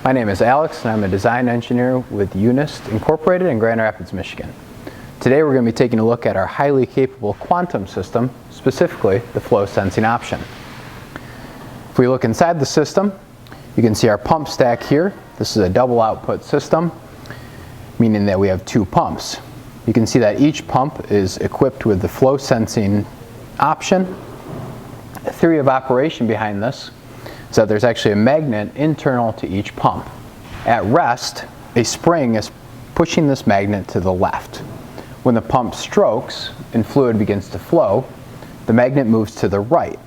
My name is Alex and I'm a design engineer with Unist Incorporated in Grand Rapids, Michigan. Today we're going to be taking a look at our highly capable quantum system, specifically the flow sensing option. If we look inside the system, you can see our pump stack here. This is a double output system, meaning that we have two pumps. You can see that each pump is equipped with the flow sensing option. The theory of operation behind this is that there's actually a magnet internal to each pump. At rest, a spring is pushing this magnet to the left. When the pump strokes and fluid begins to flow, the magnet moves to the right.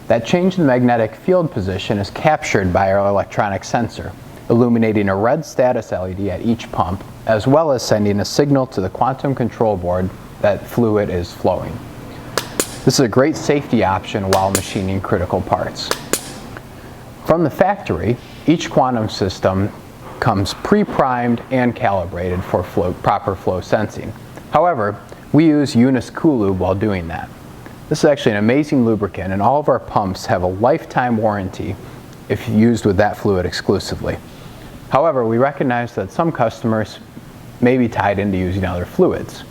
That change in magnetic field position is captured by our electronic sensor, illuminating a red status LED at each pump, as well as sending a signal to the quantum control board that fluid is flowing. This is a great safety option while machining critical parts. From the factory, each quantum system comes pre-primed and calibrated for proper flow sensing. However, we use Unist Cool Lube while doing that. This is actually an amazing lubricant, and all of our pumps have a lifetime warranty if used with that fluid exclusively. However, we recognize that some customers may be tied into using other fluids.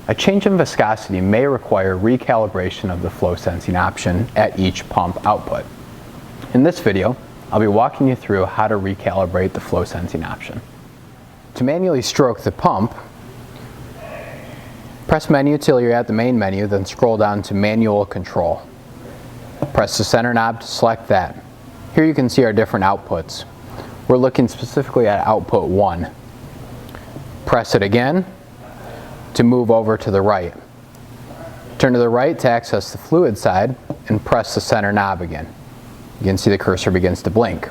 A change in viscosity may require recalibration of the flow sensing option at each pump output. In this video, I'll be walking you through how to recalibrate the flow sensing option. To manually stroke the pump, press menu till you're at the main menu, then scroll down to manual control. Press the center knob to select that. Here you can see our different outputs. We're looking specifically at output 1. Press it again to move over to the right. Turn to the right to access the fluid side and press the center knob again. You can see the cursor begins to blink.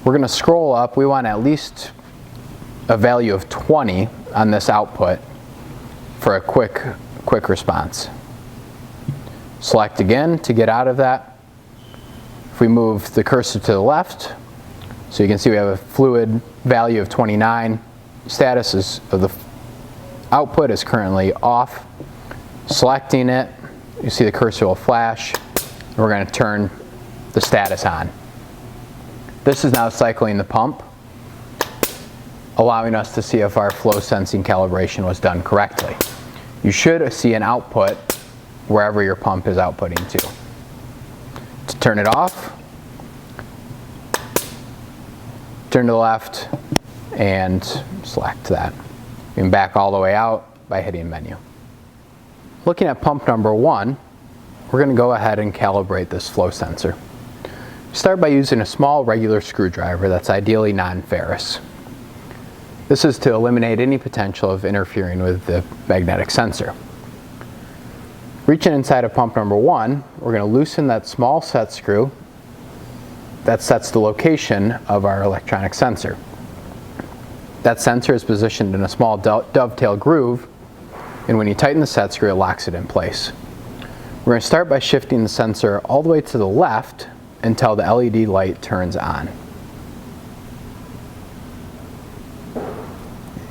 We're going to scroll up. We want at least a value of 20 on this output for a quick response. Select again to get out of that. If we move the cursor to the left, so you can see we have a fluid value of 29. Status of the output is currently off. Selecting it, you see the cursor will flash. We're going to turn the status on. This is now cycling the pump, allowing us to see if our flow sensing calibration was done correctly. You should see an output wherever your pump is outputting to. To turn it off, turn to the left and select that. You can back all the way out by hitting menu. Looking at pump number 1, we're going to go ahead and calibrate this flow sensor. Start by using a small regular screwdriver that's ideally non-ferrous. This is to eliminate any potential of interfering with the magnetic sensor. Reaching inside of pump number 1, we're going to loosen that small set screw that sets the location of our electronic sensor. That sensor is positioned in a small dovetail groove, and when you tighten the set screw, it locks it in place. We're going to start by shifting the sensor all the way to the left until the LED light turns on.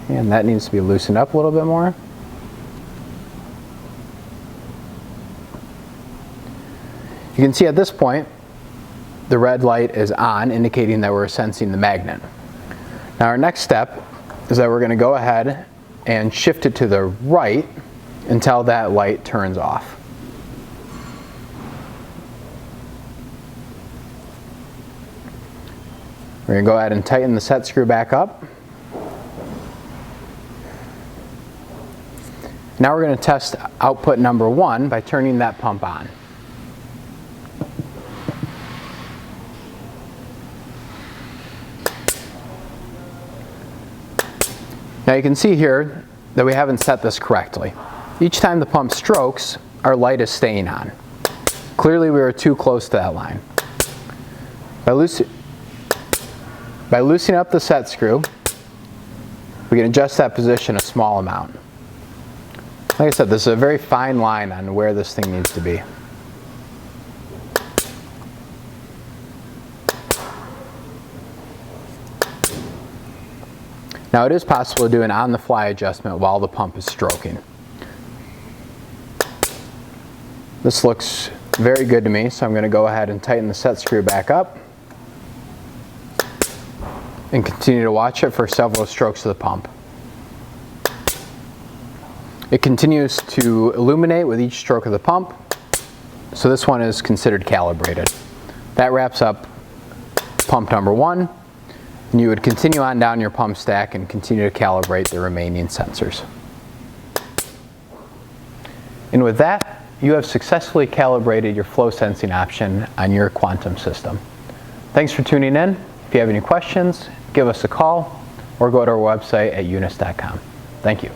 And that needs to be loosened up a little bit more. You can see at this point, the red light is on, indicating that we're sensing the magnet. Now our next step is that we're going to go ahead and shift it to the right until that light turns off. We're going to go ahead and tighten the set screw back up. Now we're going to test output number 1 by turning that pump on. Now you can see here that we haven't set this correctly. Each time the pump strokes, our light is staying on. Clearly we were too close to that line. By loosening up the set screw, we can adjust that position a small amount. Like I said, this is a very fine line on where this thing needs to be. Now it is possible to do an on-the-fly adjustment while the pump is stroking. This looks very good to me, so I'm going to go ahead and tighten the set screw back up. and continue to watch it for several strokes of the pump. It continues to illuminate with each stroke of the pump, so this one is considered calibrated. That wraps up pump number 1, and you would continue on down your pump stack and continue to calibrate the remaining sensors. And with that, you have successfully calibrated your flow sensing option on your quantum system. Thanks for tuning in. If you have any questions, give us a call or go to our website at unist.com. Thank you.